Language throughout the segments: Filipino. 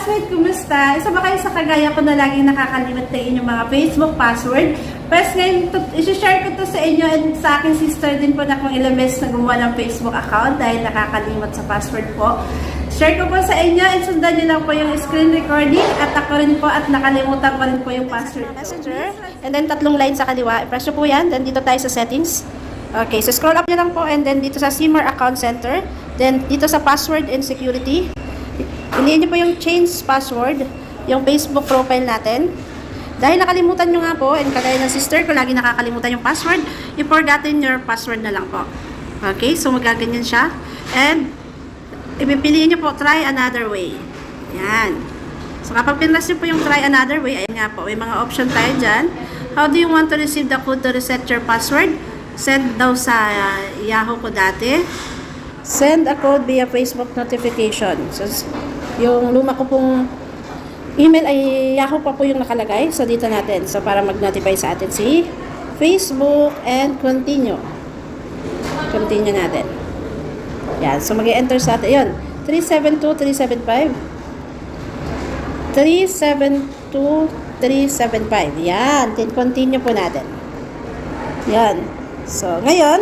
classmate, kumusta? Isa ba kayo sa kagaya ko na laging nakakalimot na inyong mga Facebook password? First ngayon, isi-share ko to sa inyo and sa aking sister din po na kung ilang beses na gumawa ng Facebook account dahil nakakalimot sa password po. Share ko po sa inyo and sundan nyo lang po yung screen recording at ako rin po at nakalimutan ko rin po yung password ko. Messenger, and then 3 lines sa kaliwa. I-press nyo po yan, then dito tayo sa settings. Okay, so scroll up nyo lang po and then dito sa SIMR account center, then dito sa password and security. Piliin nyo po yung change password, yung Facebook profile natin. Dahil nakalimutan nyo nga po, and kagaya ng sister ko, lagi nakakalimutan yung password, i-forgotten your password na lang po. Okay, so magaganyan siya. And, ipipiliin nyo po, try another way. Yan. So, kapag pinras nyo po yung try another way, ayan nga po, may mga option tayo dyan. How do you want to receive the code to reset your password? Send daw sa Yahoo ko dati. Send a code via Facebook notification. So, yung luma ko pong email ay Yahoo pa po yung nakalagay. So, dito natin. So, para mag-notify sa atin si Facebook and continue. Continue natin. Yan. So, mag-enter sa atin. Yun. 372-375. 372-375. Yan. Then, continue po natin. Yan. So, ngayon,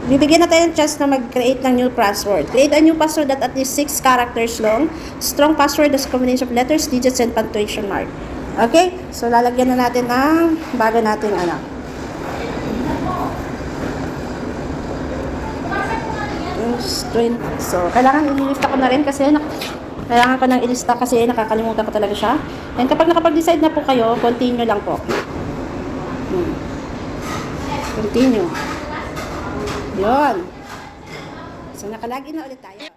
bibigyan na tayo ng chance na mag-create ng new password. Create a new password that at least 6 characters long. Strong password as combination of letters, digits, and punctuation mark. Okay? So, lalagyan na natin ang bago nating ano. So, kailangan ililista ko na rin kasi kailangan ko nang ilista kasi nakakalimutan ko talaga siya. And kapag nakapag-decide na po kayo, continue lang po. Continue. Yun. So, nakalagin na ulit tayo.